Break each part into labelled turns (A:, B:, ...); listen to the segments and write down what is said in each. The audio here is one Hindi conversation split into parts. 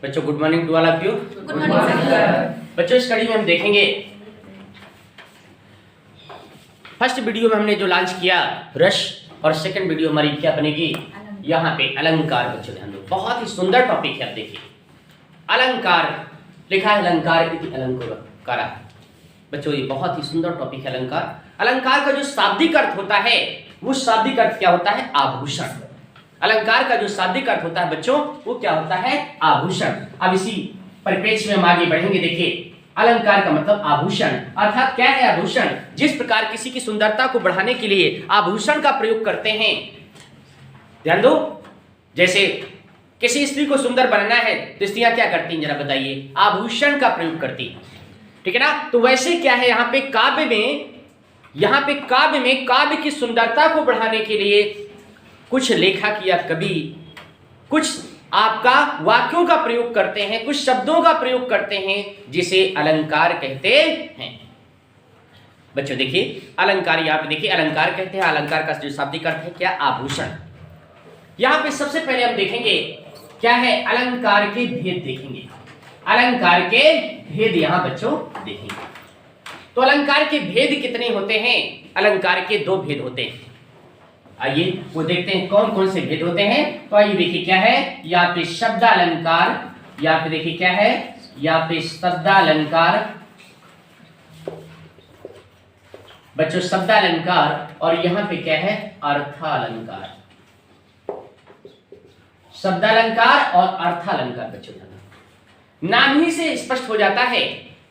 A: बच्चों good morning to all of you.
B: Good morning sir.
A: बच्चों इस कड़ी में हम देखेंगे, फर्स्ट वीडियो में हमने जो लॉन्च किया रश, और सेकंड वीडियो हमारी क्या बनेगी यहाँ पे अलंकार। बच्चों ध्यान दो, बहुत ही सुंदर टॉपिक है। आप देखिए अलंकार लिखा है, अलंकार इति अलंकार। बच्चों ये बहुत ही सुंदर टॉपिक है अलंकार। अलंकार का जो शाब्दिक अर्थ होता है वो शाब्दिक अर्थ क्या होता है? आभूषण। अलंकार का जो शाब्दिक अर्थ होता है बच्चों वो क्या होता है? आभूषण। अब इसी परिप्रेक्ष्य में हम आगे बढ़ेंगे। देखिए अलंकार का मतलब आभूषण, अर्थात क्या है आभूषण? जिस प्रकार किसी की सुंदरता को बढ़ाने के लिए आभूषण का प्रयोग करते हैं। ध्यान दो, जैसे किसी स्त्री को सुंदर बनाना है तो स्त्रियां क्या करती हैं, जरा बताइए? आभूषण का प्रयोग करती है, ठीक है ना। तो वैसे क्या है यहाँ पे काव्य में काव्य की सुंदरता को बढ़ाने के लिए कुछ लेखक या कवि कुछ आपका वाक्यों का प्रयोग करते हैं, कुछ शब्दों का प्रयोग करते हैं जिसे अलंकार कहते हैं। बच्चों देखिए अलंकार, यहाँ पे देखिए अलंकार कहते हैं, अलंकार का जो शाब्दिक अर्थ है क्या? आभूषण। यहाँ पे सबसे पहले हम देखेंगे क्या है, अलंकार के भेद देखेंगे। अलंकार के भेद यहाँ बच्चों देखेंगे। तो अलंकार के भेद कितने होते हैं? अलंकार के दो भेद होते हैं। आइए वो देखते हैं कौन कौन से भेद होते हैं। तो आइए देखिए क्या है, यहाँ पे शब्दालंकार, यहाँ पे देखिए क्या है, यहाँ पे शब्दालंकार बच्चों, शब्दालंकार, और यहाँ पे क्या है, अर्थालंकार। शब्दालंकार और अर्थालंकार। बच्चों नाम ही से स्पष्ट हो जाता है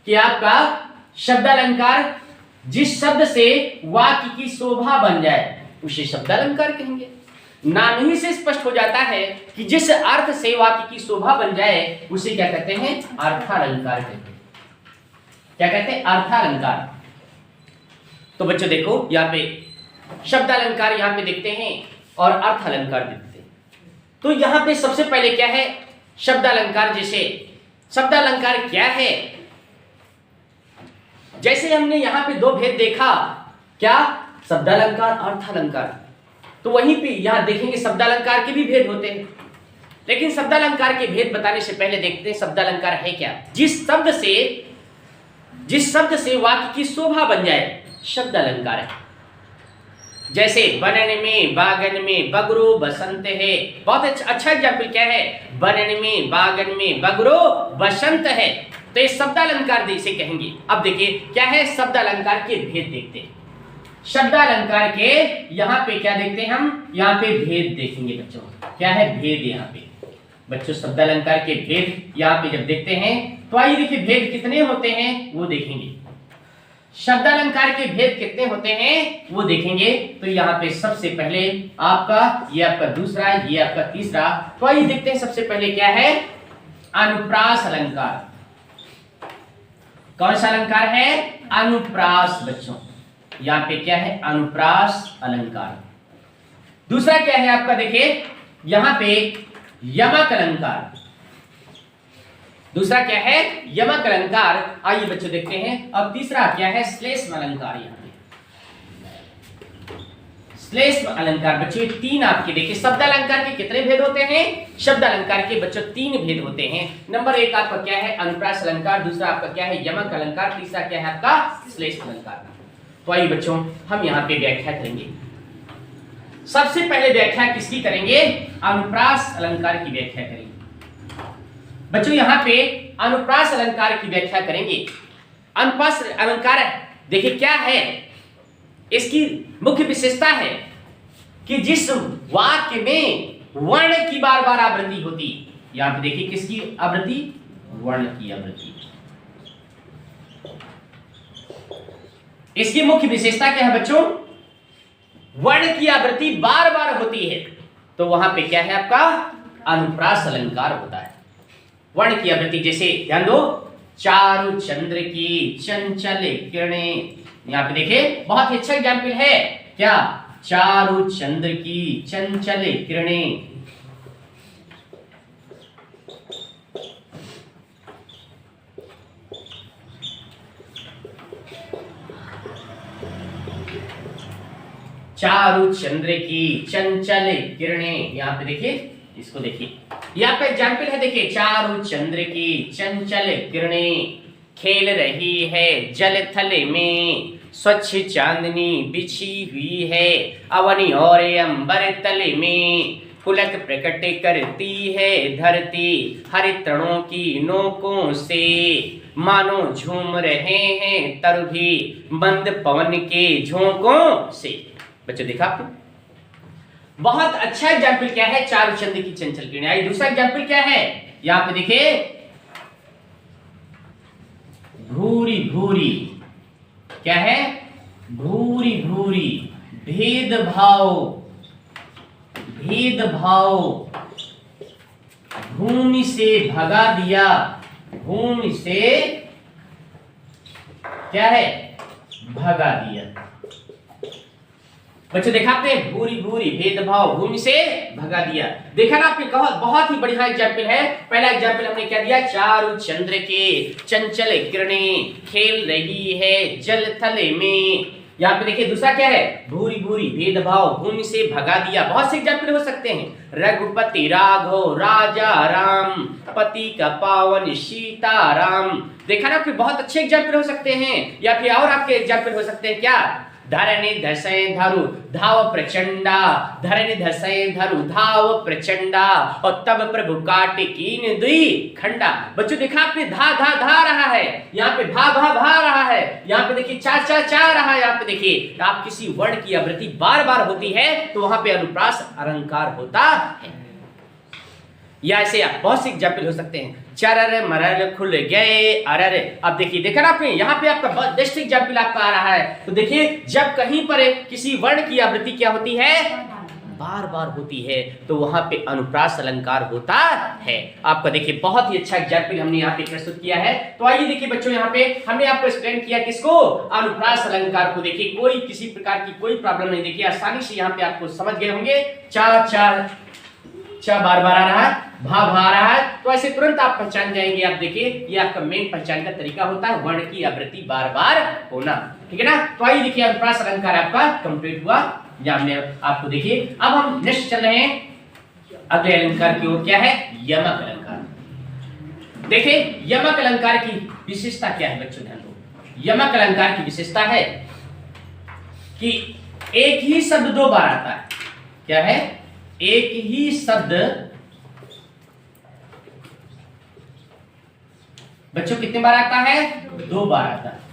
A: कि आपका शब्दालंकार जिस शब्द से वाक्य की शोभा बन जाए उसे शब्दालंकार कहेंगे। नाम ही से स्पष्ट हो जाता है कि जिस अर्थ से वाक्य की शोभा बन जाए उसे क्या कहते हैं? अर्थालंकार कहते हैं। क्या कहते हैं? अर्थालंकार। तो बच्चों देखो यहाँ पे शब्दालंकार यहाँ पे देखते हैं और अर्थालंकार देखते हैं। तो यहाँ पे सबसे पहले क्या है शब्दालंकार। जैसे शब्दालंकार क्या है, जैसे हमने यहाँ पे दो भेद देखा, क्या? शब्दालंकार, अर्थालंकार। तो वहीं पे यहाँ देखेंगे शब्दालंकार के भी भेद होते हैं, लेकिन शब्दालंकार के भेद बताने से पहले देखते हैं शब्दालंकार है क्या। जिस शब्द से वाक्य की शोभा बन जाए शब्दालंकार है। जैसे बनन में बागन में बगरो बसंत है। बहुत अच्छा एग्जाम्पल क्या है? बनन में बागन में बगरो बसंत है। तो ये शब्दालंकार इसे कहेंगे। अब देखिए क्या है शब्दालंकार के भेद देखते हैं। शब्दालंकार के यहाँ पे क्या देखते हैं हम? यहाँ पे भेद देखेंगे बच्चों। क्या है भेद? यहाँ पे बच्चों शब्दालंकार के भेद यहाँ पे जब देखते हैं तो आइए देखिए भेद कितने होते हैं वो देखेंगे। शब्दालंकार के भेद कितने होते हैं वो देखेंगे। तो यहाँ पे सबसे पहले आपका ये आपका दूसरा, ये आपका तीसरा। तो आइए देखते हैं सबसे पहले क्या है, अनुप्रास अलंकार। कौन सा अलंकार है? अनुप्रास। बच्चों यहाँ पे क्या है? अनुप्रास अलंकार। दूसरा क्या है आपका? देखिए यहाँ पे यमक अलंकार। दूसरा क्या है? यमक अलंकार। आइए बच्चों देखते हैं। अब तीसरा क्या है? श्लेष्म अलंकार। यहाँ पे श्लेष्म अलंकार। बच्चों ये तीन आपके देखिए शब्दालंकार के कितने भेद होते हैं? शब्दालंकार के बच्चों तीन भेद होते हैं। नंबर एक आपका क्या है? अनुप्रास अलंकार। दूसरा आपका क्या है? यमक अलंकार। तीसरा क्या है आपका? श्लेष्म अलंकार। तो आइए बच्चों हम यहाँ पे व्याख्या करेंगे। सबसे पहले व्याख्या किसकी करेंगे? अनुप्रास अलंकार की व्याख्या करेंगे। बच्चों यहाँ पे अनुप्रास अलंकार की व्याख्या करेंगे। अनुप्रास अलंकार देखिए क्या है, इसकी मुख्य विशेषता है कि जिस वाक्य में वर्ण की बार बार आवृत्ति होती, यहाँ पे देखिए किसकी आवृत्ति? वर्ण की आवृत्ति। इसकी मुख्य विशेषता क्या है बच्चों? वर्ण की आवृत्ति बार बार होती है, तो वहां पे क्या है आपका? अनुप्रास अलंकार होता है। वर्ण की आवृत्ति, जैसे ध्यान दो, चारु चंद्र की चंचल किरणें। यहाँ पे देखिए बहुत ही अच्छा एग्जाम्पल है क्या? चारु चंद्र की चंचल किरणें। चारु चंद्र की चंचल किरणें। यहाँ पे देखिए इसको देखिए, ये आपका एग्जाम्पल है। देखिए, चारों चंद्र की चंचल किरणें खेल रही है जल थल में, स्वच्छ चांदनी बिछी हुई है अवनी और अंबर तले में, पुलक प्रकट करती है धरती हरे तृणों की नोकों से, मानो झूम रहे हैं तर भी मंद पवन के झोंकों से। बच्चों देखा आपने, बहुत अच्छा एग्जाम्पल क्या है, चारों चंद्र की चंचल किरणें। आइए दूसरा एग्जाम्पल क्या है, यहां पे देखिए, भूरी भूरी, क्या है, भूरी भूरी भेदभाव, भेदभाव भूमि से भगा दिया, भूमि से क्या है, भगा दिया। बच्चों देखा आपने, भूरी भूरी भेदभाव भूमि से भगा दिया। देखा ना आपने, बहुत ही बढ़िया एग्जाम्पल है। पहला एग्जाम्पल हमने क्या दिया, चारों चंद्र के चंचल किरणें खेल रही है जल थल में। यहाँ पे देखिए दूसरा क्या है, भूरी भूरी भेदभाव भूमि से भगा दिया। बहुत से एग्जाम्पल हो सकते हैं, रघुपति राघव राजा राम, पति का पावन सीताराम। देखा ना आपके, बहुत अच्छे एग्जाम्पल हो सकते हैं। या फिर और आपके एग्जाम्पल हो सकते हैं क्या, धरणी धसै धरु धाव प्रचंडा, धरणी धसै धरु धाव प्रचंडा, और तब प्रभु काटे कीन दुई खंडा। बच्चों देखा आपने, धा धा धा रहा है, यहाँ पे भा भा भा रहा है, यहाँ पे देखिए चा चा चा रहा है। यहाँ पे देखिए, आप किसी वर्ण की आवृत्ति बार बार होती है तो वहां पे अनुप्रास अलंकार होता है। या ऐसे बहुत से एग्जाम्पल हो सकते हैं, चरर मरर खुल गए अरर। अब देखिए, देखा ना आपने, यहाँ पे आपका बेस्ट एग्जाम्पल आपका आ रहा है। तो देखिए, जब कहीं पर किसी वर्ण की आवृत्ति क्या होती है, बार बार होती है, तो वहां पे अनुप्रास अलंकार होता है। आपका देखिए बहुत ही अच्छा एग्जाम्पल हमने यहाँ पे प्रस्तुत किया है। तो आइए देखिए बच्चों, यहाँ पे हमने आपको एक्सप्लेन किया किसको, अनुप्रास अलंकार को। देखिए कोई किसी प्रकार की कोई प्रॉब्लम नहीं, देखिए आसानी से यहाँ पे आपको समझ गए होंगे। चा चा चा बार बार आ रहा है, भा भा आ रहा है, तो ऐसे तुरंत आप पहचान जाएंगे। आप देखिए, ये आपका मेन पहचान का तरीका होता है, वर्ण की आवृत्ति बार बार होना, ठीक है ना। तो आइए देखिए, अनुप्रास अलंकार आपका कंप्लीट हुआ, या हमने आपको देखिए। अब हम नेक्स्ट चल रहे हैं अगले अलंकार की ओर, क्या है, यमक अलंकार। देखिए यमक अलंकार की विशेषता क्या है बच्चों, ध्यान दो। यमक अलंकार की विशेषता है कि एक ही शब्द दो बार आता है। क्या है, एक ही शब्द बच्चों कितने बार आता है, दो बार आता है।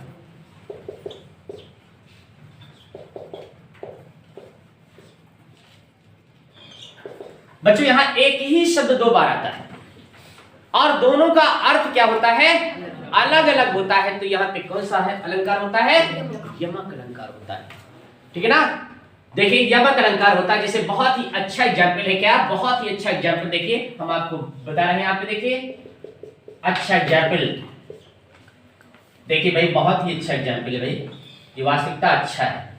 A: बच्चों यहां एक ही शब्द दो बार आता है और दोनों का अर्थ क्या होता है, अलग अलग होता है। तो यहां पे कौन सा है अलंकार होता है, यमक अलंकार होता है, ठीक है ना। देखिए यमक अलंकार होता है, जैसे बहुत ही अच्छा एग्जाम्पल है, क्या बहुत ही अच्छा एग्जाम्पल देखिए हम आपको बता रहे हैं। यहाँ पे देखिए अच्छा एग्जाम्पल, देखिए भाई बहुत ही अच्छा एग्जाम्पल है भाई, ये वास्तविकता अच्छा है।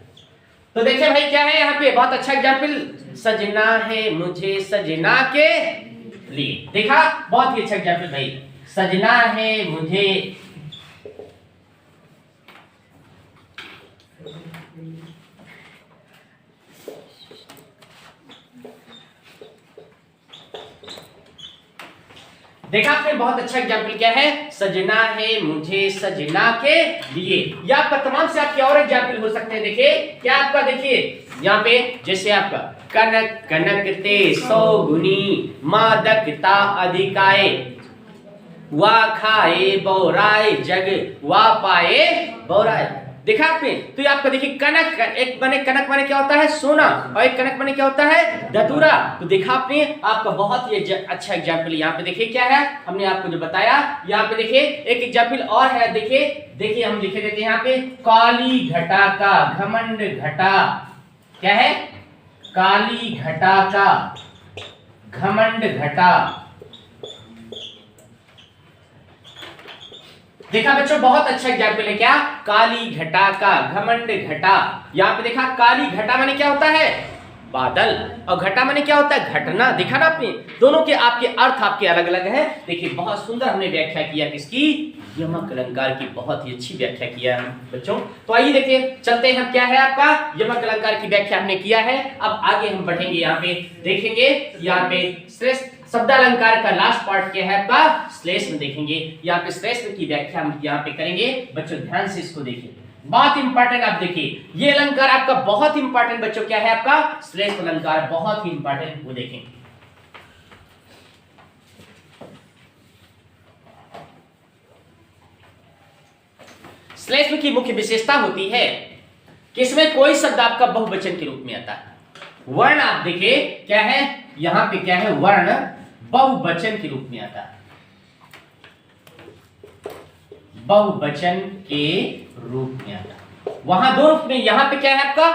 A: तो देखिए भाई क्या है यहाँ पे बहुत अच्छा एग्जाम्पल, सजना है मुझे सजना के लिए। देखा बहुत ही अच्छा एग्जाम्पल भाई, सजना है मुझे देखा आपने, बहुत अच्छा एग्जाम्पल क्या है, सजना है मुझे सजना के लिए। या आपका तमाम से आपके और एग्जाम्पल हो सकते हैं। देखिए क्या आपका, देखिए यहाँ पे जैसे आपका कनक कनकते सौ गुनी, मादकता अधिकाए, वा खाए बौराए जग, वा पाए बौराए। देखा आपने, तो ये आपका देखिए कनक, एक बने कनक माने क्या होता है, सोना, और एक कनक माने क्या होता है, धतूरा। तो देखा आपने, आपका बहुत ही अच्छा एग्जाम्पल यहाँ पे देखिए क्या है, हमने आपको जो बताया। यहाँ पे देखिए एक एग्जाम्पल और है, देखिए देखिए हम लिखे देते हैं यहाँ पे, काली घटा का घमंड घटा। क्या है, काली घटा का घमंड घटा। देखा बच्चों बहुत अच्छा एग्जाम्पल है, क्या, काली घटा का घमंड घटा। यहाँ पे देखा काली घटा माने क्या होता है, बादल। और घटा माने क्या होता है? घटना। देखा ना आपने, दोनों के आपके अर्थ आपके अलग अलग हैं। देखिए बहुत सुंदर हमने व्याख्या किया किसकी? यमक अलंकार की। बहुत ही अच्छी व्याख्या किया है बच्चों। तो आइए देखिए, चलते हैं। क्या है आपका यमक अलंकार की व्याख्या हमने किया है। अब आगे हम बढ़ेंगे, यहाँ पे देखेंगे, यहाँ पे श्रेष्ठ शब्दालंकार का लास्ट पार्ट क्या है आपका? श्लेष्म देखेंगे। यहाँ पे श्लेष्म की व्याख्या हम यहाँ पे करेंगे बच्चों, ध्यान से इसको देखिए, बहुत इंपॉर्टेंट। आप देखिए ये अलंकार आपका बहुत इंपॉर्टेंट बच्चों। क्या है आपका? श्लेष्म अलंकार, बहुत ही इंपॉर्टेंट। वो देखें, श्लेष्म की मुख्य विशेषता होती है कि इसमें कोई शब्द आपका बहुवचन के रूप में आता है। वर्ण आप देखिए क्या है, यहां पे क्या है? वर्ण बहुवचन के रूप में आता है, बहुवचन के रूप में आता है। वहां दो रूप में, यहां पे क्या है आपका?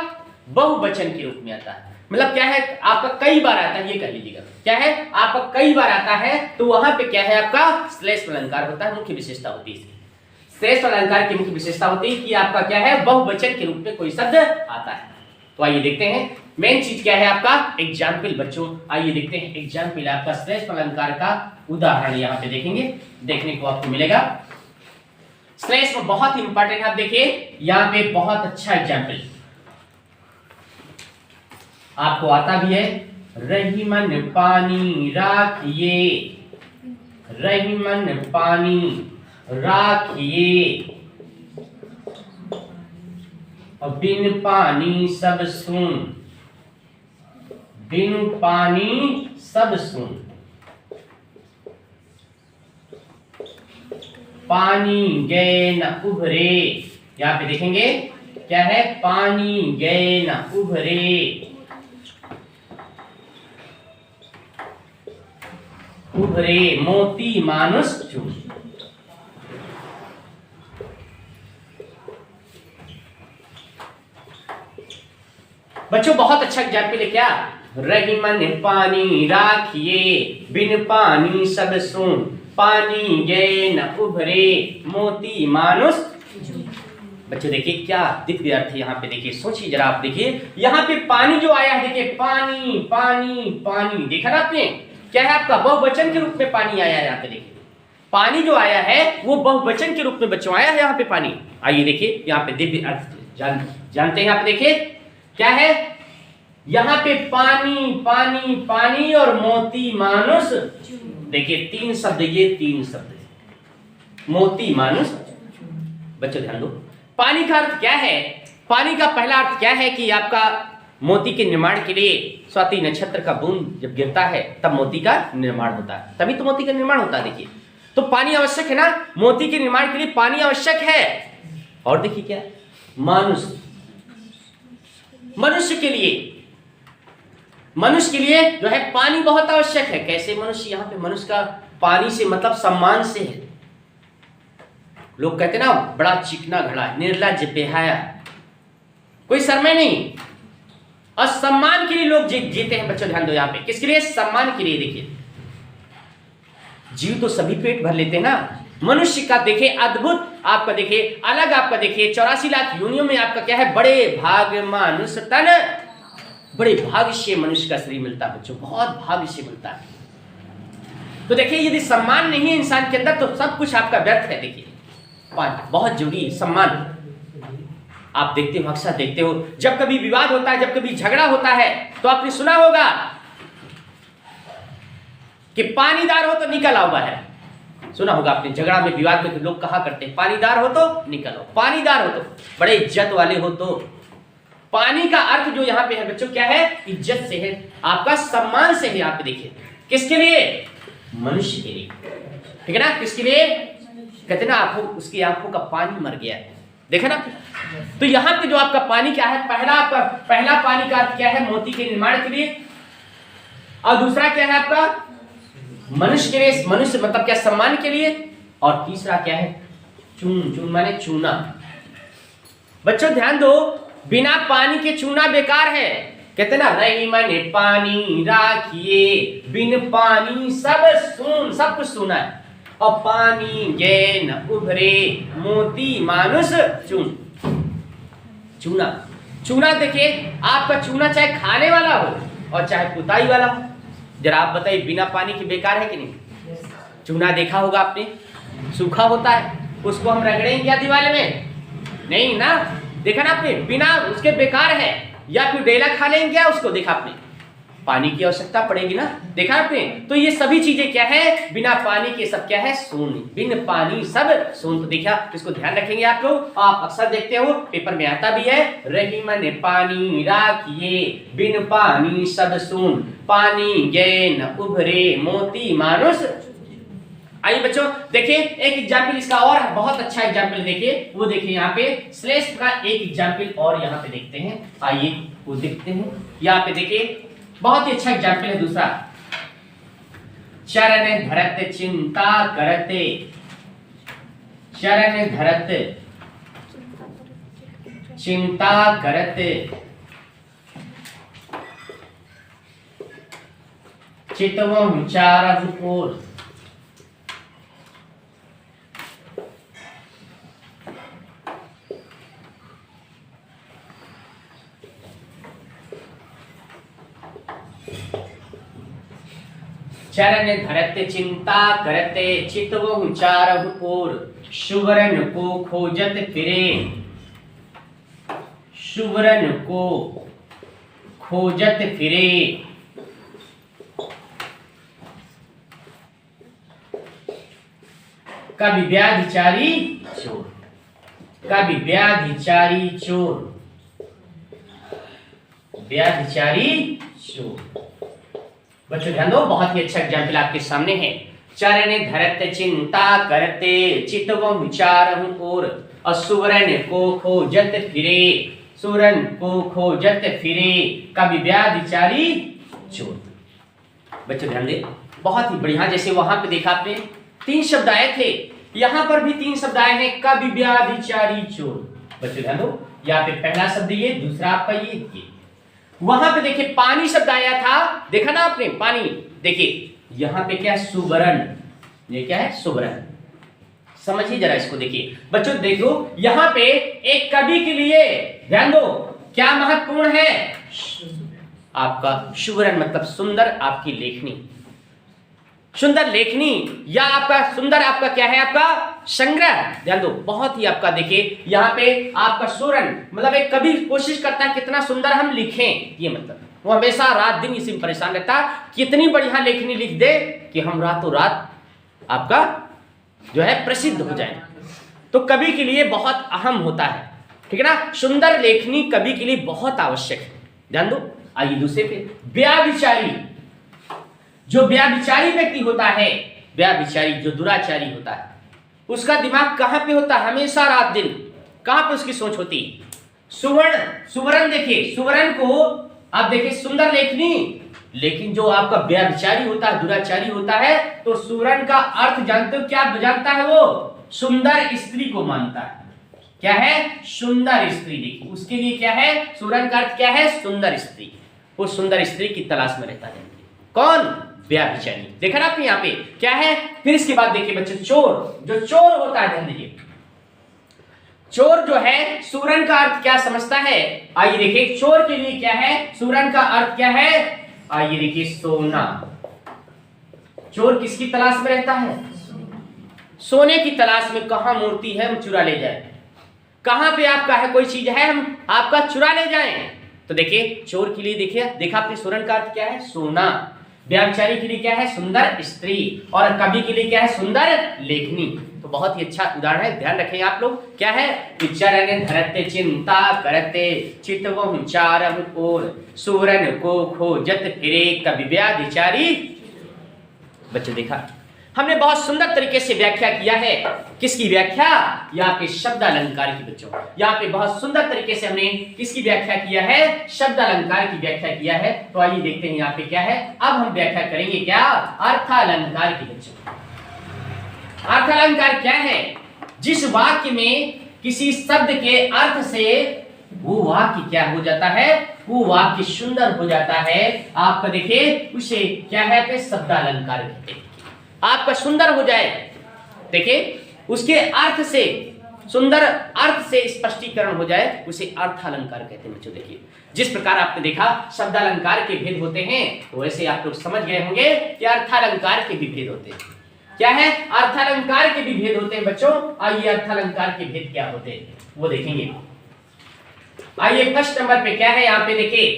A: बहुवचन के रूप में आता है। मतलब क्या है? आपका कई बार आता है, ये कह लीजिएगा। क्या है? आपका कई बार आता है, तो वहां पे क्या है आपका? श्लेष्म अलंकार होता है। मुख्य विशेषता होती है इसकी। श्लेष्म अलंकार की मुख्य विशेषता होती है कि आपका क्या है? बहुवचन के रूप में कोई शब्द आता है। तो आइए देखते हैं मेन चीज क्या है आपका? एग्जाम्पल बच्चों। आइए देखते हैं एग्जाम्पल आपका श्लेष्म अलंकार का उदाहरण यहाँ पे देखेंगे, देखने को आपको मिलेगा। श्लेष्म बहुत इंपॉर्टेंट। आप देखिए यहाँ पे बहुत अच्छा एग्जाम्पल आपको आता भी है। रहीमन पानी राखिए, रहीमन पानी राखिए, और बिन पानी सब सून, बिन पानी सब सून। पानी गए न उभरे, यहां पे देखेंगे क्या है? पानी गए न उभरे, उभरे मोती मानुष चून। बच्चों बहुत अच्छा एग्जाम्पल है। क्या? रहीमन पानी राखिए, बिन पानी सब सून, पानी गए न उभरे, मोती मानुष। बच्चों देखिए क्या दिव्य अर्थ है यहाँ पे। देखिए सोचिए जरा, आप देखिए यहाँ पे पानी जो आया है, देखिए पानी पानी पानी, देखा ना आपने? क्या है आपका? बहुवचन के रूप में पानी आया है। यहाँ पे देखिए पानी जो आया है वो बहुवचन के रूप में बच्चों आया है यहाँ पे पानी। आइए देखिए यहाँ पे दिव्य अर्थ जानते हैं आप। देखिए क्या है यहाँ पे? पानी पानी पानी और मोती मानुष। देखिए तीन शब्द, ये तीन शब्द, मोती मानुष। बच्चों ध्यान दो, पानी का अर्थ क्या है? पानी का पहला अर्थ क्या है कि आपका मोती के निर्माण के लिए स्वाति नक्षत्र का बूंद जब गिरता है तब मोती का निर्माण होता है, तभी तो मोती का निर्माण होता है। देखिए तो पानी आवश्यक है ना, मोती के निर्माण के लिए पानी आवश्यक है। और देखिए क्या? मानुष, मनुष्य के लिए, मनुष्य के लिए जो है पानी बहुत आवश्यक है। कैसे मनुष्य? यहाँ पे मनुष्य का पानी से मतलब सम्मान से है। लोग कहते ना बड़ा चिकना घड़ा, निर्लज्ज बेहाया, कोई शर्मे नहीं, और सम्मान के लिए लोग जीते हैं। बच्चों ध्यान दो यहाँ पे, किसके लिए? सम्मान के लिए। देखिए जीव तो सभी पेट भर लेते हैं ना। मनुष्य का देखिए अद्भुत, आपका देखिए अलग, आपका देखिए 84 लाख योनियों में आपका क्या है? बड़े भाग मानुष तन, बड़े भाग्य से मनुष्य का शरीर मिलता है बच्चों, बहुत भाग्य से मिलता है। तो देखिए यदि सम्मान नहीं है इंसान के अंदर तो सब कुछ आपका व्यर्थ है। देखिए बहुत जरूरी है सम्मान। आप देखते हो, अक्सर देखते हो, जब कभी विवाद होता है, जब कभी झगड़ा होता है, तो आपने सुना होगा कि पानीदार हो तो निकल आओ बाहर। सुना होगा आपने, झगड़ा में विवाद में तो लोग कहा करते हैं पानीदार हो तो निकलो, पानीदार हो तो, बड़े इज्जत वाले हो तो। पानी का अर्थ जो यहाँ पे है बच्चों क्या है? इज्जत से है, आपका सम्मान से है। यहाँ पे देखिए किसके लिए? मनुष्य के लिए, ठीक है ना? किसके लिए? कहते ना आंखों, उसकी आंखों का पानी मर गया है, देखा ना? तो यहाँ पे जो आपका पानी क्या है? पहला पानी का अर्थ क्या है? मोती के निर्माण के लिए। और दूसरा क्या है आपका? मनुष्य के लिए, मनुष्य मतलब क्या? सम्मान के लिए। और तीसरा क्या है? चून, चून माने चूना। बच्चों ध्यान दो, बिना पानी के चूना बेकार है। कहते ना रहीमन पानी राखिए, बिन पानी सब सून, सब कुछ सूना है। और पानी गए न उभरे, मोती मानुष चून, चूना। चूना देखिए, आपका चूना चाहे खाने वाला हो और चाहे पुताई वाला हो, जरा आप बताइए बिना पानी के बेकार है कि नहीं? चूना देखा होगा आपने, सूखा होता है, उसको हम रगड़ेंगे क्या दीवार में? नहीं ना, देखा ना आपने, बिना उसके बेकार है। या फिर डेला खा लेंगे क्या उसको, देखा आपने, पानी की आवश्यकता पड़ेगी ना, देखा आपने। तो ये सभी चीजें क्या है, बिना पानी के सब क्या है, शून्य, बिन पानी सब शून्य। तो देखा, इसको ध्यान रखेंगे आप लोग। आप अक्सर देखते हो पेपर में आता भी है, रही मन पानी राखिए, बिन पानी सब शून्य, पानी गए न उभरे मोती मानुष। आइए बच्चों देखिए एक एग्जाम्पल इसका और बहुत अच्छा एग्जाम्पल देखिए, वो देखिए यहाँ पे श्लेष्ठ का एक एग्जाम्पल और यहाँ पे देखते हैं। आइए वो देखते हैं, यहाँ पे देखिए बहुत ही अच्छा एग्जाम्पल है दूसरा। चरण धरत चिंता करते, चरण धरत चिंता करते, चितवं चारहु ओर, चरण धरते चिंता करते, चितवं चारहु ओर, सुवरन को खोजत फिरे, सुवरन को खोजत फिरे, कभी व्याधिचारी चोर, कभी व्याधिचारी चोर, व्याधिचारी चोर। बच्चों ध्यान दो, बहुत ही अच्छा एग्जाम्पल आपके सामने है। चरण धरत चिंता करते, चितवं चारहु ओर, असुवरन को खोजत फिरे, सुरन को खोजत फिरे, कभी व्याधिचारी चोर। बच्चों ध्यान दे, बहुत ही बढ़िया। जैसे वहां पे देखा आपने 3 शब्द आए थे, यहां पर भी 3 शब्द आए हैं, कभी व्याधिचारी चोर। बच्चों ध्यान दो, यहाँ पे पहला शब्द ये, दूसरा आपका ये। वहां पे देखिए पानी शब्द आया था, देखा ना आपने, पानी। देखिए यहां पे क्या है, सुवरन, ये क्या है, सुवरन। समझिए जरा इसको, देखिए बच्चों देखो यहां पे एक कवि के लिए ध्यान दो, क्या महत्वपूर्ण है, आपका सुवरन मतलब सुंदर, आपकी लेखनी, सुंदर लेखनी, या आपका सुंदर, आपका क्या है, आपका संग्रह। ध्यान दो, बहुत ही आपका देखिए यहाँ पे आपका सुरन मतलब एक कवि कोशिश करता है कितना सुंदर हम लिखें, ये मतलब वो हमेशा रात दिन इसी में परेशान रहता है, कितनी बढ़िया लेखनी लिख दे कि हम रातों रात आपका जो है प्रसिद्ध हो जाए। तो कवि के लिए बहुत अहम होता है, ठीक है ना, सुंदर लेखनी कवि के लिए बहुत आवश्यक है। ध्यान दो, आइए दूसरे पे, व्याभिचारी। जो व्याभिचारी व्यक्ति होता है, व्याभिचारी जो दुराचारी होता है, उसका दिमाग कहां पे होता है, हमेशा रात दिन, कहां पे उसकी सोच होती है, सुवर्ण, सुवर्ण। देखिए सुवर्ण को आप देखिए सुंदर लेखनी, लेकिन जो आपका व्याभिचारी होता है, दुराचारी होता है, तो सुवर्ण का अर्थ जानते हो क्या जानता है, वो सुंदर स्त्री को मानता है। क्या है, सुंदर स्त्री। देखिए उसके लिए क्या है, सुवर्ण का अर्थ क्या है, सुंदर स्त्री। वो सुंदर स्त्री की तलाश में रहता है। कौन, व्याभिचारी। देखा ना आपने यहाँ पे क्या है। फिर इसके बाद देखिए बच्चे, चोर। जो चोर होता है, ध्यान दीजिए, चोर जो है सुवर्ण का अर्थ क्या समझता है, आइए देखिए चोर के लिए क्या है, सुवर्ण का अर्थ क्या है, आइए देखिए सोना। चोर किसकी तलाश में रहता है, सोने की तलाश में। कहां मूर्ति है हम चुरा ले जाए, कहां पे आपका है कोई चीज है हम आपका चुरा ले जाएं। तो देखिए चोर के लिए देखिए, देखा आपने सुवर्ण का अर्थ क्या है, सोना। व्याभिचारी के लिए क्या है, सुंदर स्त्री। और कवि के लिए क्या है, सुंदर लेखनी। तो बहुत ही अच्छा उदाहरण है, ध्यान रखें आप लोग। क्या है, चरण धरते चिंता करते, चितवं चारहु ओर, सुवर्ण को खोजत फिरे, कवि व्याभिचारी। बच्चों देखा हमने बहुत सुंदर तरीके से व्याख्या किया है। किसकी व्याख्या, यहाँ पे शब्द अलंकार की। बच्चों यहाँ पे बहुत सुंदर तरीके से हमने किसकी व्याख्या किया है, शब्द अलंकार की व्याख्या किया है। तो आइए देखते हैं यहाँ पे क्या है। अब हम व्याख्या करेंगे क्या, अर्थालंकार की। बच्चों अर्थालंकार क्या है, जिस वाक्य में किसी शब्द के अर्थ से वो वाक्य क्या हो जाता है, वो वाक्य सुंदर हो जाता है। आपका देखिए उसे क्या है पे शब्दालंकार कहते हैं। आपका सुंदर हो जाए, देखिए उसके अर्थ से सुंदर अर्थ से स्पष्टीकरण हो जाए उसे अर्थालंकार कहते हैं बच्चों। देखिए जिस प्रकार आपने देखा शब्दालंकार के भेद होते हैं, वैसे आप लोग समझ गए होंगे कि अर्थालंकार के भी भेद होते हैं। क्या है? अर्थालंकार के भी भेद होते हैं बच्चों। आइए अर्थालंकार के भेद क्या होते हैं वो देखेंगे। आइए फर्स्ट नंबर पे क्या है यहाँ पे देखिए,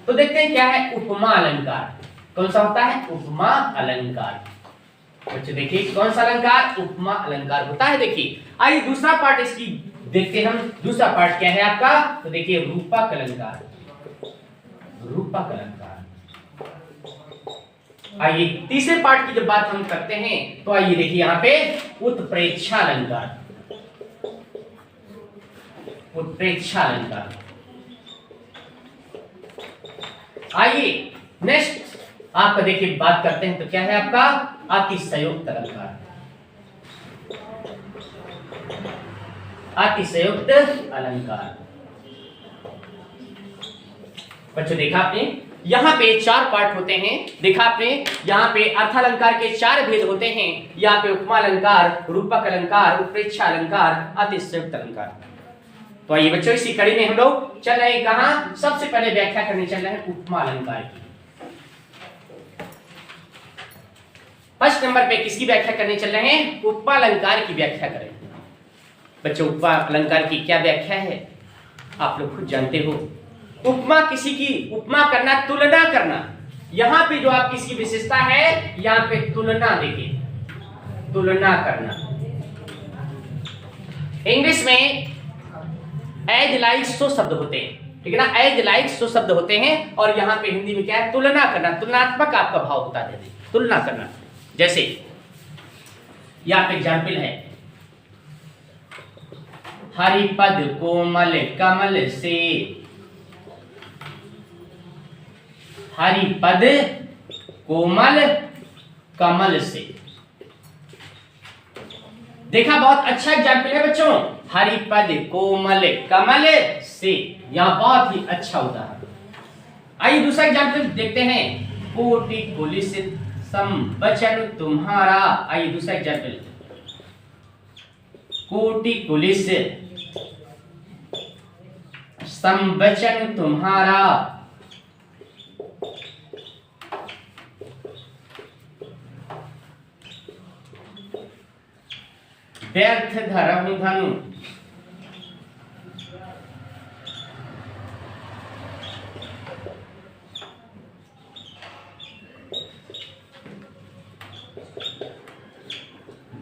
A: तो देखते हैं क्या है उपमा अलंकार। कौन सा होता है? उपमा अलंकार। बच्चों देखिए कौन सा अलंकार? उपमा अलंकार होता है। देखिए आइए दूसरा पार्ट इसकी देखते हैं हम। दूसरा पार्ट क्या है आपका? तो देखिए रूपक अलंकार। रूपक अलंकार। आइए तीसरे पार्ट की जब बात हम करते हैं तो आइए देखिए यहाँ पे उत्प्रेक्षा अलंकार। उत्प्रेक्षा अलंकार। आइए नेक्स्ट आपका देखिए बात करते हैं तो क्या है आपका? अतिशयोक्त अलंकार। अतिशयोक्त अलंकार। बच्चों देखा आपने यहाँ पे चार पार्ट होते हैं। देखा आपने यहाँ पे अर्थालंकार के चार भेद होते हैं। यहाँ पे उपमा अलंकार, रूपक अलंकार, उत्प्रेक्षा अलंकार, अतिशयोक्त अलंकार। तो आइए बच्चों इसी कड़ी में हम लोग चल रहे हैं कहां? सबसे पहले व्याख्या करने चल रहे हैं उपमा अलंकार की। फर्स्ट नंबर पे किसकी व्याख्या करने चल रहे हैं? उपमा अलंकार की व्याख्या करें। बच्चों उपमा अलंकार की क्या व्याख्या है आप लोग खुद जानते हो। उपमा किसी की उपमा करना, तुलना करना। यहां पे जो आप किसकी विशेषता है, यहां पे तुलना देखिए, तुलना करना। इंग्लिश में एज लाइक सो शब्द होते हैं, ठीक है ना? एज लाइक सो शब्द होते हैं और यहाँ पे हिंदी में क्या है? तुलना करना। तुलनात्मक आपका भाव होता है, तुलना करना। जैसे यहाँ पे एग्जाम्पल है, हरिपद कोमल कमल से। हरिपद कोमल कमल से। देखा बहुत अच्छा एग्जाम्पल है बच्चों। हरिपद कोमल कमल से, यहां बहुत ही अच्छा उदाहरण। आइए दूसरा एग्जाम्पल देखते हैं। कोटि पुलिस संवचन तुम्हारा। आइए दूसरा एग्जाम्पल, कोटि पुलिस संवचन तुम्हारा। व्यर्थ धरहु धनु।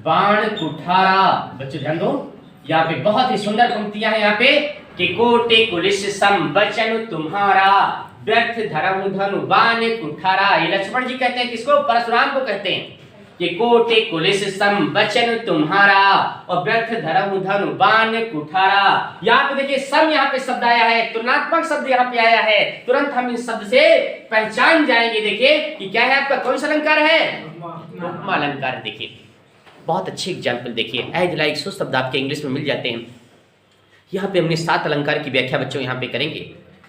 A: बाण कुठारा। बच्चों ध्यान दो, यहाँ पे बहुत ही सुंदर पंक्तियां हैं यहाँ पे कि कोटि कुलिस संवचन तुम्हारा, व्यर्थ धरहु धनु बाण कुठारा। ये लक्ष्मण जी कहते हैं किसको? परशुराम को कहते हैं कि कोटि कुलिस संवचन तुम्हारा और व्यर्थ धरहु धनु बाण कुठारा। यहाँ पे देखिए सम यहाँ पे शब्द आया है, तुलनात्मक शब्द यहाँ पे आया है। तुरंत हम इस शब्द से पहचान जाएंगे देखिए कि क्या है आपका, कौन सा अलंकार है? उपमा अलंकार। देखिए बहुत अच्छे एग्जाम्पल देखिए, एज लाइक सो शब्द आपके इंग्लिश में मिल जाते हैं। यहाँ पे हमने 7 अलंकार की व्याख्या बच्चों यहाँ पे करेंगे,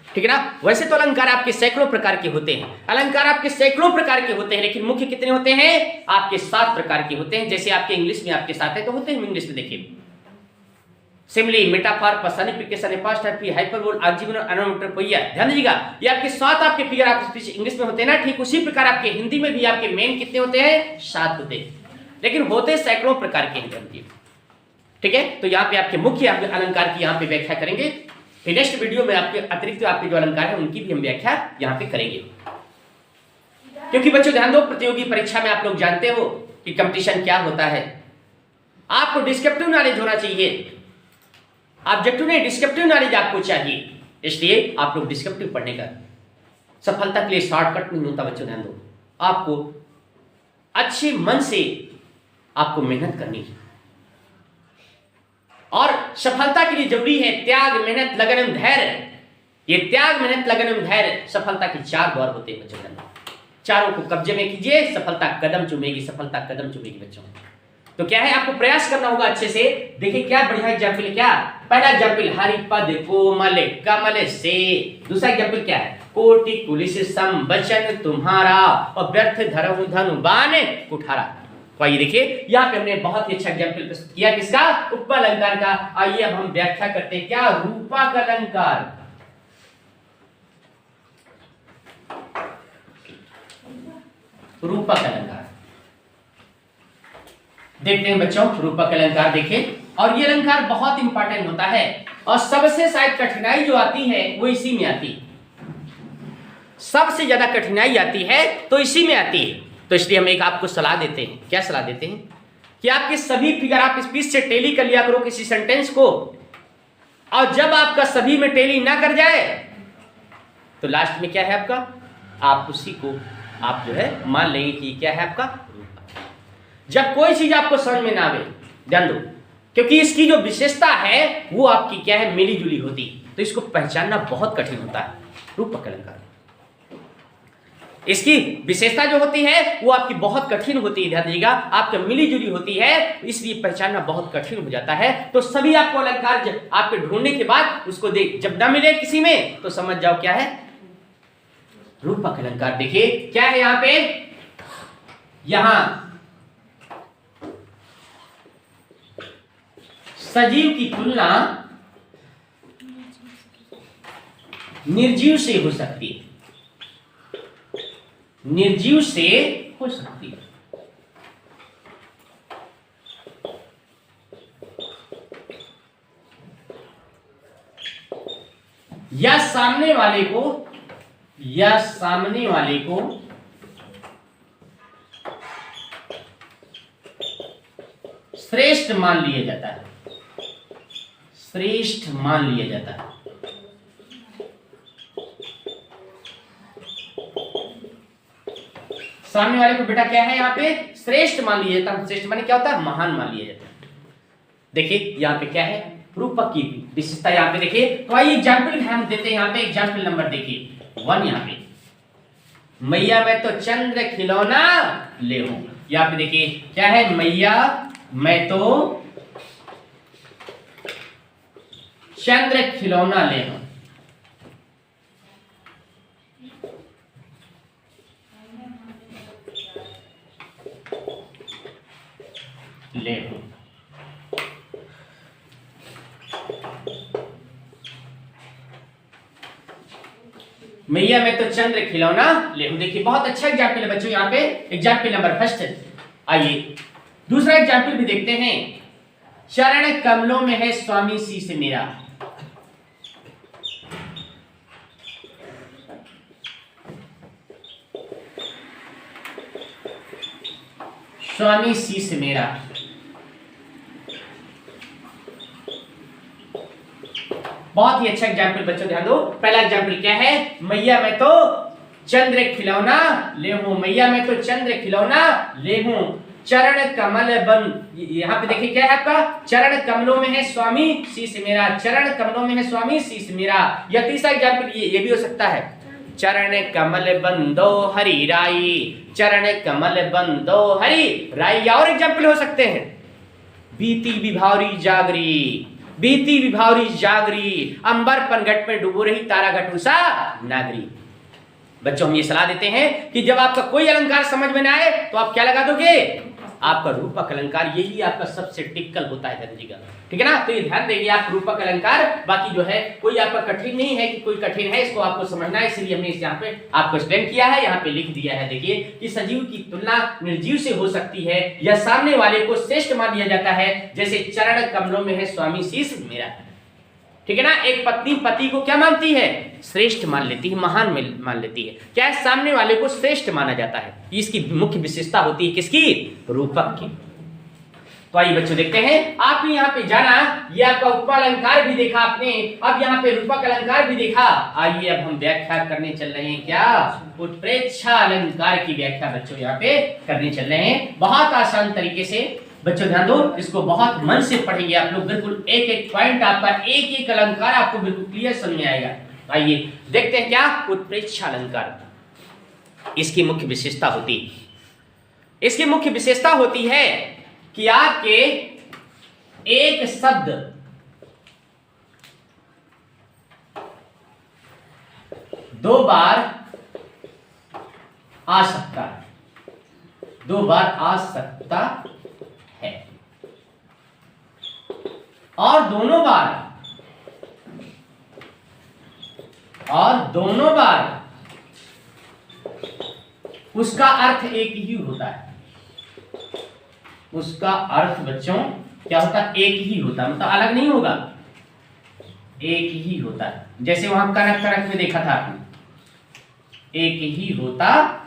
A: ठीक है ना? वैसे तो अलंकार आपके सैकड़ों प्रकार के होते हैं, अलंकार आपके सैकड़ों प्रकार के होते हैं, लेकिन मुख्य कितने होते हैं? आपके 7 प्रकार के होते हैं। जैसे आपके इंग्लिश में आपके 7 है तो होते हैं इंग्लिश में देखिए, simile, metaphor, personification, apostrophe, hyperbole, argument, onomatopoeia. ध्यान दीजिएगा ये आपके 7 आपके फिगर आपके इंग्लिश में होते हैं ना, ठीक उसी प्रकार आपके हिंदी में भी आपके मेन कितने होते हैं? 7 होते हैं, लेकिन होते सैकड़ों प्रकार के हैं, ठीक है? तो यहाँ पे आपके मुख्य अलंकार की यहाँ पे व्याख्या करेंगे। फिर नेक्स्ट वीडियो में आपके अतिरिक्त आपके जो अलंकार है उनकी भी हम व्याख्या यहाँ पे करेंगे। क्योंकि बच्चों ध्यान दो, प्रतियोगी परीक्षा में आप लोग जानते हो कि कंपटीशन क्या होता है। आपको डिस्क्रिप्टिव नॉलेज होना चाहिए, ऑब्जेक्टिव नहीं, डिस्क्रिप्टिव नॉलेज आपको चाहिए। इसलिए आप लोग डिस्क्रिप्टिव पढ़ने का सफलता के लिए शॉर्टकट नहीं होता बच्चों, ध्यान दो। आपको अच्छे मन से आपको मेहनत करनी है और सफलता के लिए जरूरी है त्याग, मेहनत, लगन एवं धैर्य। ये त्याग, मेहनत, लगन एवं धैर्य सफलता के 4 द्वार होते हैं बच्चों। चारों को कब्जे में कीजिए, सफलता कदम चूमेगी, सफलता कदम चूमेगी बच्चों। तो क्या है, आपको प्रयास करना होगा अच्छे से। देखिए क्या बढ़िया एग्जाम्पल, क्या पहला एग्जाम्पल हरिपद कोमल कमल से। दूसरा एग्जाम्पल क्या है? कोटि कुलिस संवचन तुम्हारा और व्यर्थ धरहु धनु बाण कुठारा। तो आइए देखिए, यहाँ पे हमने बहुत ही अच्छा एग्जाम्पल प्रस्तुत किया किसका, उपमालंकार का। आइए अब हम व्याख्या करते हैं क्या, रूपक अलंकार। रूपक अलंकार देखते हैं बच्चों, रूपक अलंकार देखें। और ये अलंकार बहुत इंपॉर्टेंट होता है और सबसे शायद कठिनाई जो आती है वो इसी में आती है, सबसे ज्यादा कठिनाई आती है तो इसी में आती है। तो इसलिए हम एक आपको सलाह देते हैं, क्या सलाह देते हैं कि आपके सभी फिगर आप स्पीच से टेली कर लिया करो किसी सेंटेंस को, और जब आपका सभी में टेली ना कर जाए तो लास्ट में क्या है आपका, आप उसी को आप जो है मान लेंगे कि क्या है आपका रूपक। जब कोई चीज आपको समझ में ना आवे, ध्यान दो, क्योंकि इसकी जो विशेषता है वो आपकी क्या है, मिली जुली होती है, तो इसको पहचानना बहुत कठिन होता है रूपक अलंकार। इसकी विशेषता जो होती है वो आपकी बहुत कठिन होती है, ध्यान दीजिएगा, आपके मिली जुली होती है, इसलिए पहचानना बहुत कठिन हो जाता है। तो सभी आपको अलंकार आपके ढूंढने के बाद उसको देख, जब ना मिले किसी में तो समझ जाओ क्या है रूपक अलंकार। देखिए क्या है यहां पे, यहां सजीव की तुलना निर्जीव से हो सकती है, निर्जीव से हो सकती है। या सामने वाले को, या सामने वाले को श्रेष्ठ मान लिया जाता है, श्रेष्ठ मान लिया जाता है। सामने वाले को बेटा क्या है यहाँ पे, श्रेष्ठ मान लिया जाता है। श्रेष्ठ माने क्या होता है, महान मान लिया जाता है। देखिए यहाँ पे क्या है, रूपक की विशेषता यहाँ पे देखिए। तो आइए एग्जाम्पल हम देते हैं यहाँ पे, एग्जाम्पल नंबर देखिए 1। यहाँ पे मैया मैं तो चंद्र खिलौना ले हूं, यहाँ पे देखिए क्या है, मैया मैं तो चंद्र खिलौना ले हूं। ले हूं, मैया मैं तो चंद्र खिलौना ले हूं। देखिए बहुत अच्छा एग्जाम्पल है बच्चों यहाँ पे, एग्जाम्पल नंबर फर्स्ट। आइए दूसरा एग्जाम्पल भी देखते हैं, चरण कमलों में है स्वामी शीश मेरा। स्वामी शीश मेरा, बहुत ही अच्छा एग्जाम्पल बच्चों ध्यान दो। पहला एग्जाम्पल क्या है, मैया मैं तो चंद्र खिलौना ले हूं, मैया मैं तो चंद्र खिलौना ले हूं, चरण कमल बन। यहाँ पे देखिए क्या है आपका, चरण कमलों में है स्वामी शीश मेरा, चरण कमलों में है स्वामी शीश मेरा। या तीसरा एग्जाम्पल ये भी हो सकता है, चरण कमल बंदो हरि राई, चरण कमल बंदो हरि राई। या और एग्जाम्पल हो सकते हैं, बीती विभावरी जागरी, बीती विभावरी जागरी, अंबर पनघट में डूबो रही तारा घट उषा नागरी। बच्चों हम ये सलाह देते हैं कि जब आपका कोई अलंकार समझ में ना आए तो आप क्या लगा दोगे, आपका रूपक अलंकार, यही आपका सबसे टिपिकल होता है जी का, ठीक है ना। तो ये ध्यान देंगे आप रूपक अलंकार, बाकी जो है कोई आपका कठिन नहीं है कि कोई कठिन है, इसको आपको समझना है, इसलिए हमने इस यहाँ पे आपको एक्सप्लेन किया है, यहाँ पे लिख दिया है। देखिए कि सजीव की तुलना निर्जीव से हो सकती है या सामने वाले को श्रेष्ठ मान लिया जाता है, जैसे चरण कमलों में है स्वामी शीश मेरा, ठीक है ना। एक पत्नी पति को क्या मानती है, श्रेष्ठ मान लेती है, महान मान लेती है, क्या है, सामने वाले को श्रेष्ठ माना जाता है। इसकी मुख्य विशेषता होती है किसकी, रूपक की। तो आइए बच्चों देखते हैं, आपने यहाँ पे जाना, ये आपका उपमालंकार भी देखा आपने, अब यहाँ पे रूपक अलंकार भी देखा। आइए अब हम व्याख्या करने चल रहे हैं क्या, उत्प्रेक्षा अलंकार की व्याख्या बच्चों यहाँ पे करने चल रहे हैं, बहुत आसान तरीके से। बच्चों ध्यान दो, इसको बहुत मन से पढ़ेंगे आप लोग, बिल्कुल एक एक पॉइंट आपका, एक एक अलंकार आपको बिल्कुल क्लियर समझ में आएगा। आइए देखते हैं क्या, उत्प्रेक्षा अलंकार। इसकी मुख्य विशेषता होती, इसकी मुख्य विशेषता होती है कि आपके एक शब्द दो बार आ सकता है, 2 बार आ सकता है, और दोनों बार उसका अर्थ एक ही होता है। उसका अर्थ बच्चों क्या होता है? एक ही होता है, मतलब अलग नहीं होगा, एक ही होता है। जैसे वहां कनक कनक में देखा था आपने, एक ही होता है।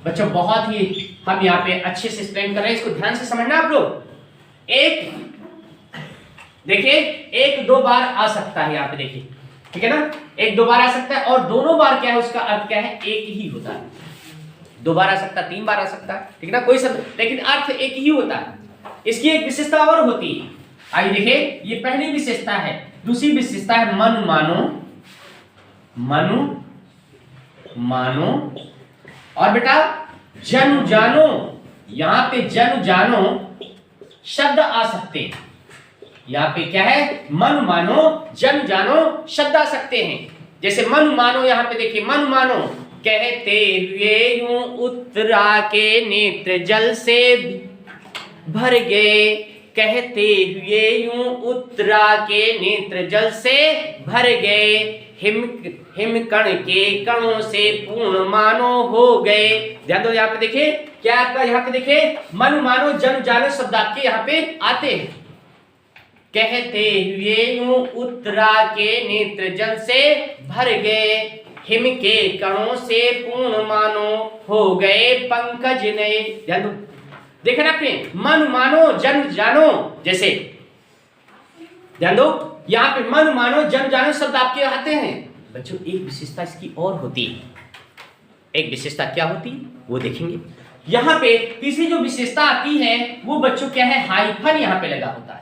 A: बच्चों बहुत ही हम यहाँ पे अच्छे से एक्सप्लेन कर रहे हैं, इसको ध्यान से समझना आप लोग। एक देखिए, 1-2 बार आ सकता है, यहाँ पे देखिए, ठीक है ना, 1-2 बार आ सकता है, और दोनों बार क्या है, उसका अर्थ क्या है? एक ही होता है। 2 बार आ सकता है, 3 बार आ सकता है, ठीक है ना, कोई सब, लेकिन अर्थ एक ही होता है। इसकी एक विशेषता और होती है, आइए देखिए, ये पहली विशेषता है। दूसरी विशेषता है मन मानो, और बेटा जन जानो, यहां पे जन जानो शब्द आ सकते हैं। यहां पे क्या है? मन मानो, जन जानो शब्द आ सकते हैं। जैसे मन मानो, यहां पे देखिए, मन मानो, कहते हुए यूं उत्तरा के नेत्र जल से भर गए, कहते हुए यूं उत्तरा के नेत्र जल से भर गए, हिम कण के कणों से पूर्ण मानो हो गए। ध्यान दो, यहाँ पे देखिए क्या आपका, यहाँ पे देखिए मन मानो जन जानो शब्द आपके यहाँ पे आते हैं। कहते हुए यूं उत्तरा के नेत्र जल से भर गए, हिम के कणों से पूर्ण मानो हो गए पंकज नए। ध्यान दो, देखा ना आपने, मन मानो जन जानो, जैसे ध्यान दो, यहाँ पे मन मानो जन जानो शब्द आपके आते हैं। बच्चों एक विशेषता इसकी और होती है, एक विशेषता क्या होती है वो देखेंगे। यहाँ पे तीसरी जो विशेषता आती है वो बच्चों क्या है? हाइफन यहाँ पे लगा होता है।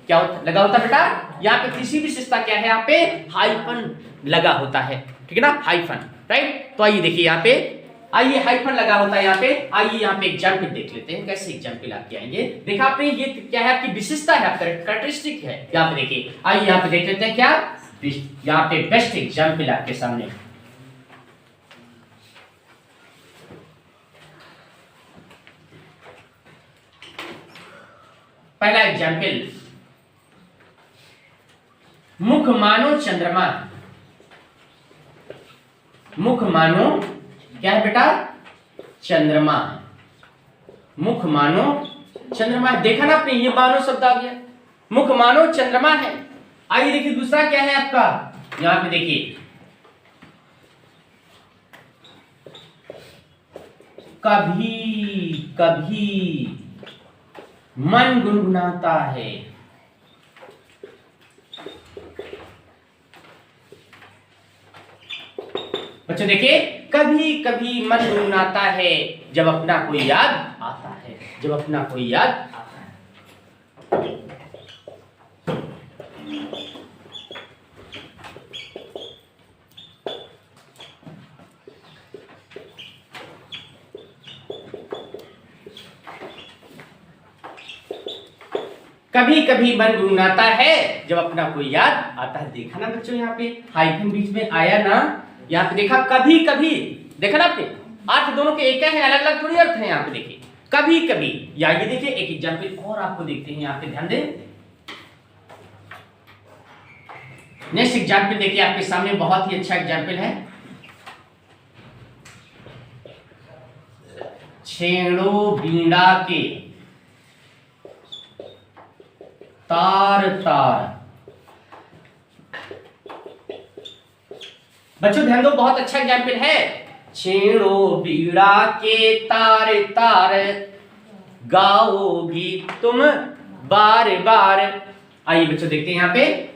A: क्या लगा होता है बेटा? यहाँ पे तीसरी विशेषता क्या है? यहाँ पे हाइफन लगा होता है, ठीक है ना, हाइफन, राइट। तो आइए देखिए, यहाँ पे आइए हाइफन लगा होता है यहाँ पे। आइए यहाँ पे एग्जाम्पल देख लेते हैं, कैसे एग्जाम्पल आपके आएंगे। देखा आपने, ये क्या है? आपकी विशेषता है, आपका कैरेक्टरिस्टिक है। यहाँ पे देखिए, आइए यहाँ पे देख लेते हैं क्या, यहाँ पे बेस्ट एग्जाम्पल आपके सामने। पहला एग्जाम्पल, मुख मानो चंद्रमा। मुख मानो क्या है बेटा? चंद्रमा। मुख मानो चंद्रमा, देखा ना आपने, ये मानो शब्द आ गया, मुख मानो चंद्रमा है। आइए देखिए दूसरा क्या है आपका, यहां पे देखिए, कभी कभी मन गुनगुनाता है। बच्चों देखिए, कभी कभी मन गुनगुनाता है जब अपना कोई याद आता है, जब अपना कोई याद आता है। कभी कभी मन गुनगुनाता है जब अपना कोई याद आता है। देखा ना बच्चों, यहाँ पे हाइफन बीच में आया ना, यहाँ पे देखा कभी कभी, देखा ना आपने, अर्थ दोनों के एक है, अलग अलग थोड़ी अर्थ है। यहाँ पे देखिए कभी कभी, या ये देखिए एक एग्जाम्पल और आपको देखते हैं, यहाँ पे ध्यान दें। नेक्स्ट एग्जाम्पल देखिए आपके सामने, बहुत ही अच्छा एग्जाम्पल है। छेड़ो बीड़ा के तार तार। बच्चों ध्यान दो, बहुत अच्छा एग्जाम्पल है। छेड़ो बीड़ा के तार तार, गाओ भी तुम बार बार। आइए बच्चों देखते हैं यहाँ पे,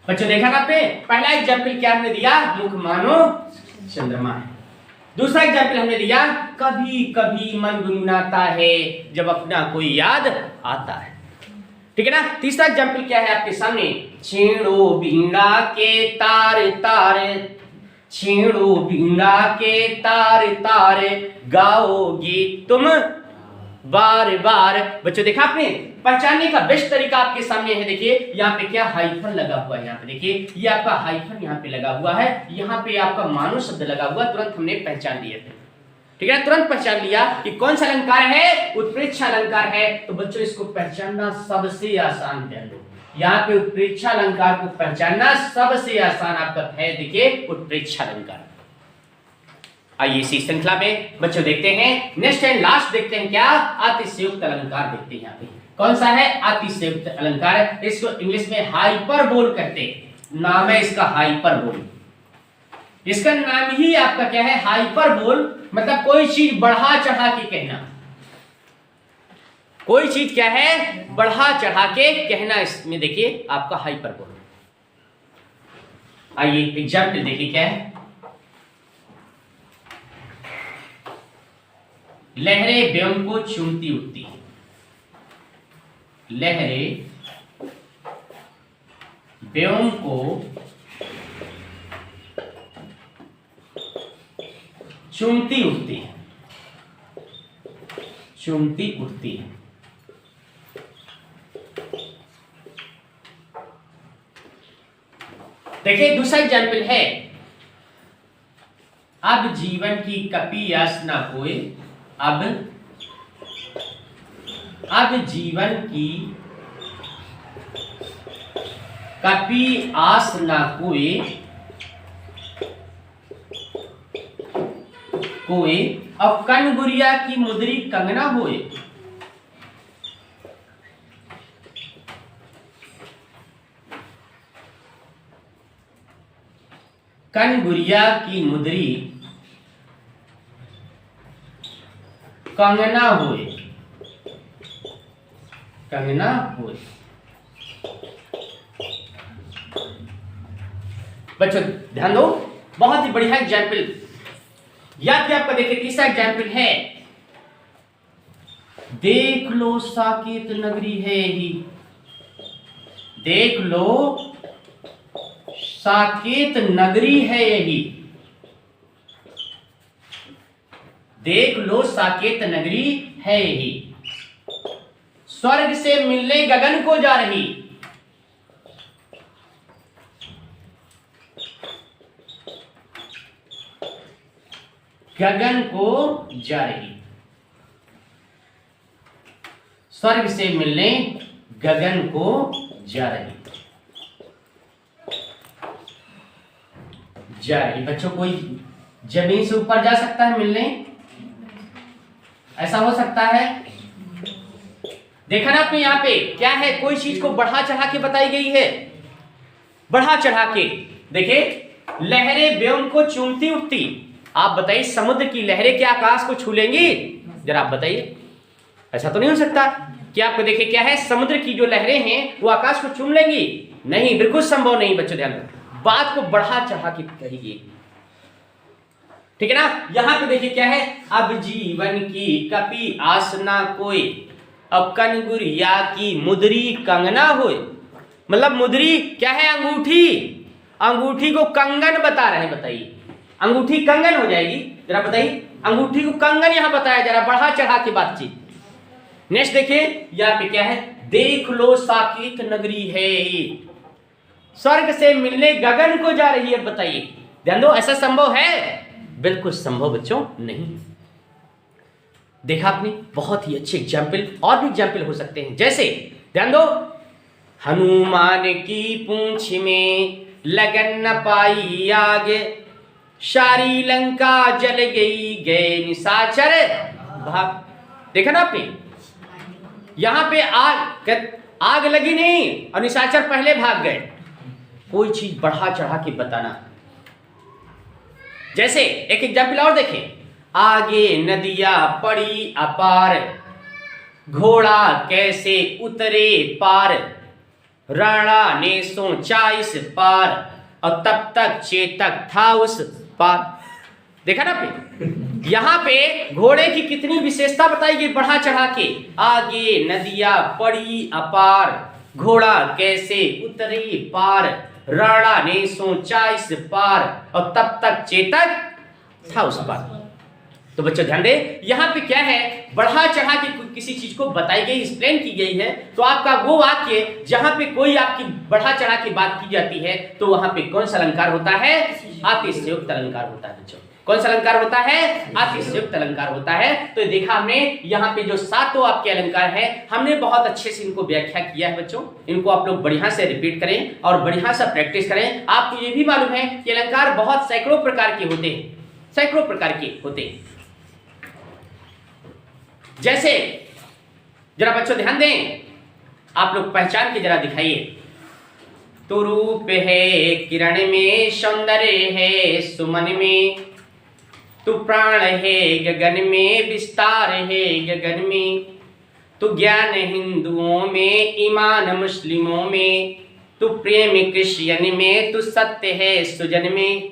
A: बच्चों देखा ना आपने, पहला एग्जाम्पल क्या हमने दिया? मुख मानो चंद्रमा है। दूसरा एग्जाम्पल हमने दिया, कभी कभी मन गुनगुनाता है जब अपना कोई याद आता है, ठीक है ना। तीसरा एग्जाम्पल क्या है आपके सामने? छेड़ो बीड़ा के तार तार, छेड़ो बीड़ा के तार तार, गाओगे तुम बार बार। बच्चों देखा आपने, पहचानने का बेस्ट तरीका आपके सामने है। देखिए यहाँ पे क्या हाइफन लगा हुआ है, यहाँ पे देखिए ये आपका हाइफन यहाँ पे लगा हुआ है, यहाँ पे आपका मानो शब्द लगा हुआ, तुरंत हमने पहचान लिया था। ठीक है, तुरंत पहचान लिया कि कौन सा अलंकार है, उत्प्रेक्षा अलंकार है। तो बच्चों इसको पहचानना सबसे आसान है। यहाँ पे उत्प्रेक्षा अलंकार को पहचानना सबसे आसान आपका है। देखिए उत्प्रेक्षा अलंकार। आइए इसी श्रृंखला में बच्चों देखते हैं नेक्स्ट एंड लास्ट देखते हैं क्या, अतिशयोक्त अलंकार देखते हैं। यहाँ पे कौन सा है, अतिशयोक्त अलंकार। इसको इंग्लिश में हाइपरबोल कहते हैं, नाम है इसका हाइपरबोल। इसका नाम ही आपका क्या है, हाइपरबोल। मतलब कोई चीज बढ़ा चढ़ा के कहना, कोई चीज क्या है, बढ़ा चढ़ा के कहना, इसमें देखिए आपका हाइपरबोल। आइए एग्जाम्पल देखिए क्या है। लहरें व्योम को चूमती उठती हैं, लहरें व्योम को चूमती उठती हैं, चूमती उठती हैं। देखिए दूसरा एग्जाम्पल है, अब जीवन की कपी आस ना कोई, अब जीवन की कपी आस ना कोई, अब कन गुरिया की मुद्री कंगना होए। कन गुरिया की मुद्री कंगना होए, कंगना होए। बच्चों ध्यान दो, बहुत ही बढ़िया एग्जाम्पल। या फिर आपका देखिए तीसरा एग्जाम्पल है, देख लो साकेत नगरी है ही, देख लो साकेत नगरी है यही, देख लो साकेत नगरी है यही, स्वर्ग से मिलने गगन को जा रही। गगन को जा रही, स्वर्ग से मिलने गगन को जा रही, जा रही। बच्चों कोई जमीन से ऊपर जा सकता है मिलने, ऐसा हो सकता है? देखा ना आपने यहाँ पे क्या है, कोई चीज को बढ़ा चढ़ा के बताई गई है, बढ़ा चढ़ा के। देखिए लहरें व्योम को चूमती उठती। आप बताइए समुद्र की लहरें क्या आकाश को छू लेंगी? जरा आप बताइए, ऐसा तो नहीं हो सकता कि आपको देखिए क्या है, समुद्र की जो लहरें हैं वो आकाश को चूम लेंगी? नहीं, बिल्कुल संभव नहीं। बच्चों ध्यान रखो, बात को बढ़ा चढ़ा के कहिए, ठीक है ना। यहां पे देखिए क्या है, अब जीवन की कपी आसना कोई, अब कन गुरिया की मुद्री कंगना होए। मतलब मुद्री क्या है, अंगूठी, अंगूठी को कंगन बता रहे हैं। बताइए अंगूठी कंगन हो जाएगी? जरा बताइए, अंगूठी को कंगन यहां बताया, जरा बढ़ा चढ़ा के बातचीत। नेक्स्ट देखिए यहाँ पे क्या है, देख लो साकेत नगरी है, स्वर्ग से मिलने गगन को जा रही है। बताइए ध्यान दो, ऐसा संभव है? बिल्कुल संभव बच्चों नहीं। देखा आपने, बहुत ही अच्छे एग्जाम्पल, और भी एग्जाम्पल हो सकते हैं। जैसे ध्यान दो, हनुमान की पूंछ में लगन न पाई आग, सारी लंका जल गई गए निशाचर भाग। देखा ना आपने, यहां पे आग लगी नहीं और निशाचर पहले भाग गए। कोई चीज बढ़ा चढ़ा के बताना। जैसे एक एग्जाम्पल और देखें, आगे नदियां पड़ी अपार, घोड़ा कैसे उतरे पार, राणा ने सोचा इस पार, और तब तक चेतक था उस पार। देखा ना आपने, यहां पे घोड़े की कितनी विशेषता बताई गई बढ़ा चढ़ा के। आगे नदियां पड़ी अपार, घोड़ा कैसे उतरे पार, राणा ने सोचा इस पार और तब तक चेतक था उस पार। तो बच्चों ध्यान दें, यहाँ पे क्या है, बढ़ा चढ़ा के किसी चीज को बताई गई, एक्सप्लेन की गई है। तो आपका वो वाक्य जहां पे कोई आपकी बढ़ा चढ़ा के बात की जाती है तो वहां पे कौन सा अलंकार होता है? अतिशयोक्त अलंकार होता है बच्चों। कौन सा अलंकार होता है? अतिशयोक्त अलंकार होता है। तो देखा हमने यहाँ पे जो सातों आपके अलंकार है, हमने बहुत अच्छे से इनको व्याख्या किया है बच्चों। इनको आप लोग बढ़िया से रिपीट करें और बढ़िया से प्रैक्टिस करें। आपको ये भी मालूम है कि अलंकार बहुत सैकड़ों प्रकार के होते हैं, सैकड़ों प्रकार के होते हैं। जैसे जरा बच्चों ध्यान दें, आप लोग पहचान के जरा दिखाइए। तो रूप है किरण में, सौंदर्य है सुमन में, तू प्राण है गगन में, विस्तार है गगन में, तू ज्ञान हिंदुओं में, ईमान मुस्लिमों में, तू प्रेम क्रिश्चियन में, तू सत्य है सुजन में।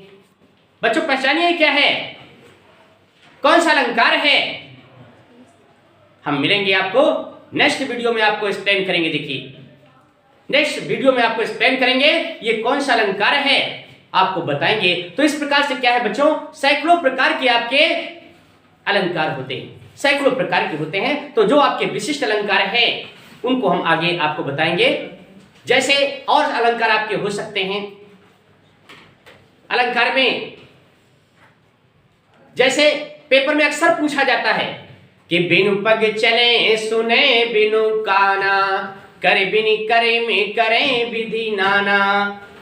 A: बच्चों पहचानिए क्या है, कौन सा अलंकार है। हम मिलेंगे आपको नेक्स्ट वीडियो में, आपको एक्सप्लेन करेंगे। देखिए नेक्स्ट वीडियो में आपको एक्सप्लेन करेंगे ये कौन सा अलंकार है, आपको बताएंगे। तो इस प्रकार से क्या है बच्चों, सैकड़ों प्रकार के आपके अलंकार होते हैं, सैकड़ों प्रकार के होते हैं। तो जो आपके विशिष्ट अलंकार है उनको हम आगे आपको बताएंगे। जैसे और अलंकार आपके हो सकते हैं अलंकार में, जैसे पेपर में अक्सर पूछा जाता है कि बिनु पग चले सुने बिनु काना, करे बिनि करे में करे विधि नाना,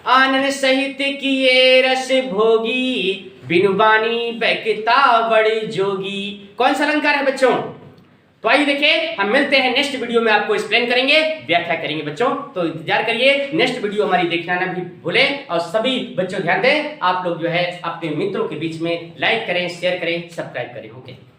A: आनन सहित किए रस भोगी, बिनु बानी बैकिता बड़ी जोगी। कौन सा अलंकार है बच्चों? तो आइए देखिए, हम मिलते हैं नेक्स्ट वीडियो में, आपको एक्सप्लेन करेंगे, व्याख्या करेंगे बच्चों। तो इंतजार करिए, नेक्स्ट वीडियो हमारी देखना ना भी भूलें। और सभी बच्चों ध्यान दें, आप लोग जो है अपने मित्रों के बीच में लाइक करें, शेयर करें, सब्सक्राइब करें। ओके।